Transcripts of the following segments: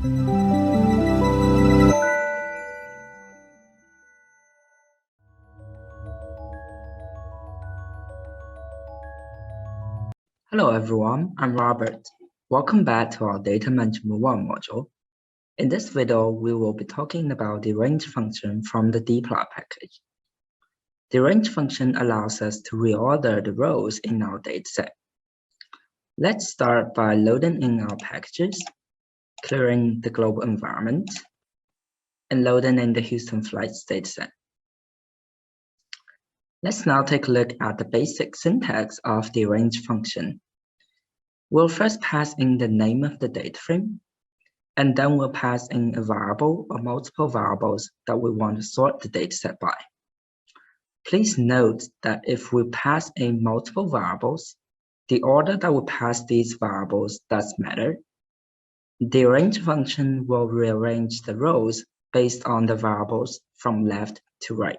Hello everyone, I'm Robert. Welcome back to our Data Management 1 module. In this video, we will be talking about the range function from the dplyr package. The range function allows us to reorder the rows in our dataset. Let's start by loading in our packages, clearing the global environment, and loading in the Houston flights dataset. Let's now take a look at the basic syntax of the range function. We'll first pass in the name of the data frame, and then we'll pass in a variable or multiple variables that we want to sort the dataset by. Please note that if we pass in multiple variables, the order that we pass these variables does matter. The range function will rearrange the rows based on the variables from left to right.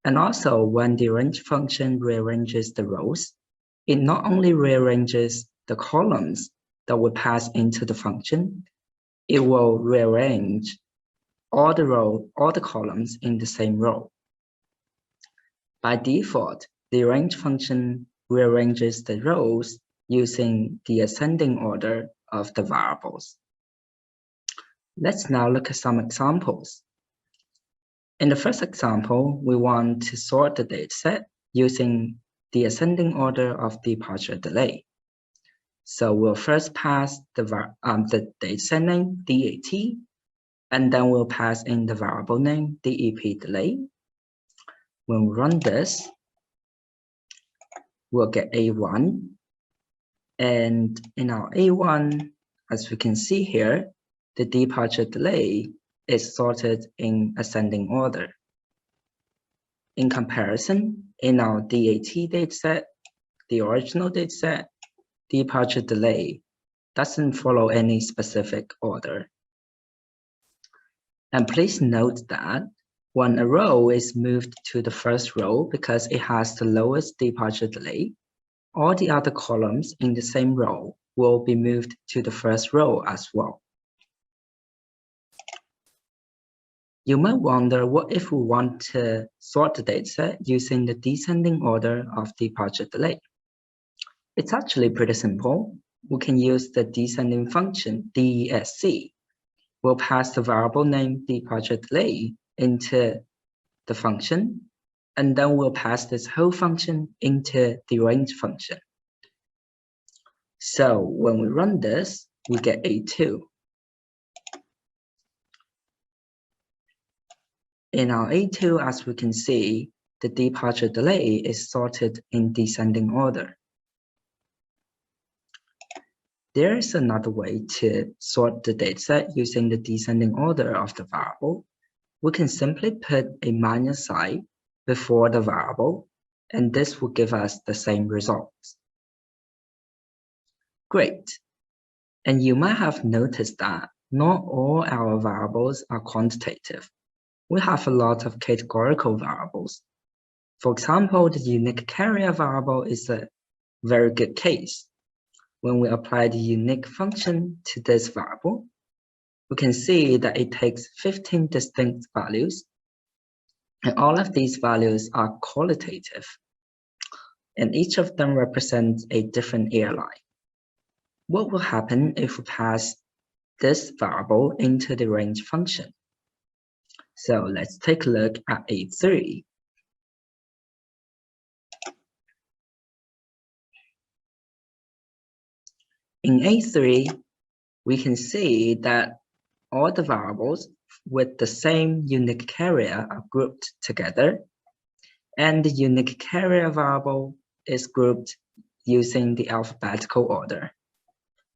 And also, when the range function rearranges the rows, it not only rearranges the columns that we pass into the function, it will rearrange all the columns in the same row. By default, the range function rearranges the rows using the ascending order of the variables. Let's now look at some examples. In the first example, we want to sort the dataset using the ascending order of departure delay. So we'll first pass the dataset name DAT, and then we'll pass in the variable name DEP delay. When we run this, we'll get A1, and in our A1, as we can see here, the departure delay is sorted in ascending order. In comparison, in our DAT dataset, the original dataset, departure delay doesn't follow any specific order. And please note that when a row is moved to the first row because it has the lowest departure delay, all the other columns in the same row will be moved to the first row as well. You might wonder, what if we want to sort the dataset using the descending order of departure delay? It's actually pretty simple. We can use the descending function DESC. We'll pass the variable name departure delay into the function, and then we'll pass this whole function into the range function. So when we run this, we get A2. In our A2, as we can see, the departure delay is sorted in descending order. There is another way to sort the dataset using the descending order of the variable. We can simply put a minus sign before the variable, and this will give us the same results. Great. And you might have noticed that not all our variables are quantitative. We have a lot of categorical variables. For example, the unique carrier variable is a very good case. When we apply the unique function to this variable, we can see that it takes 15 distinct values, and all of these values are qualitative, and each of them represents a different airline. What will happen if we pass this variable into the range function? So let's take a look at A3. In A3, we can see that all the variables with the same unique carrier are grouped together, and the unique carrier variable is grouped using the alphabetical order,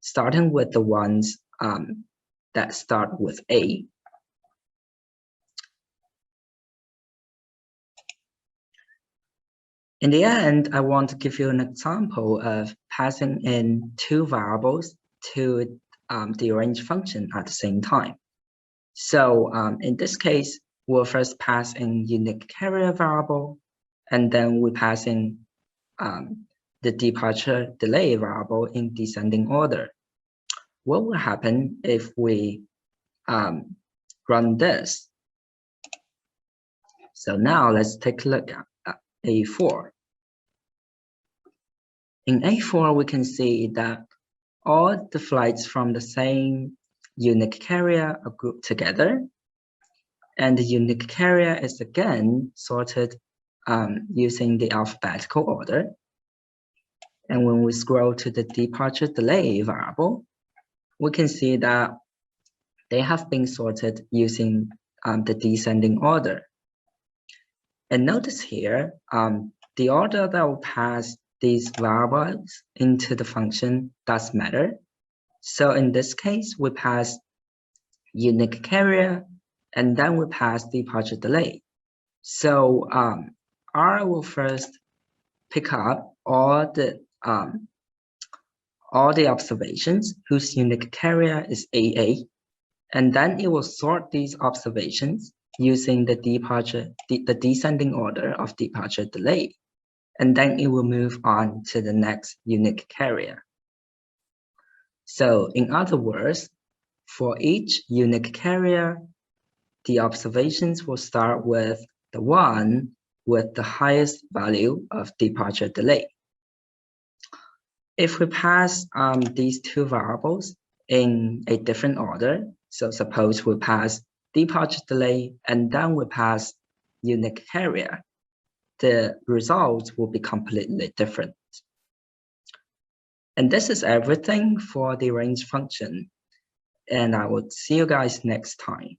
starting with the ones that start with A. In the end, I want to give you an example of passing in two variables to the range function at the same time. So in this case, we'll first pass in unique carrier variable, and then we pass in the departure delay variable in descending order. what will happen if we run this? So now let's take a look at A4. In A4, we can see that all the flights from the same unique carrier are grouped together, and the unique carrier is again sorted using the alphabetical order. And when we scroll to the departure delay variable, we can see that they have been sorted using the descending order. And notice here, the order that will pass these variables into the function does matter. So in this case, we pass unique carrier, and then we pass departure delay. So R will first pick up all the observations whose unique carrier is AA, and then it will sort these observations using the descending order of departure delay, and then it will move on to the next unique carrier. So in other words, for each unique carrier, the observations will start with the one with the highest value of departure delay. If we pass these two variables in a different order, so suppose we pass departure delay and then we pass unique carrier, the results will be completely different. And this is everything for the range function. And I will see you guys next time.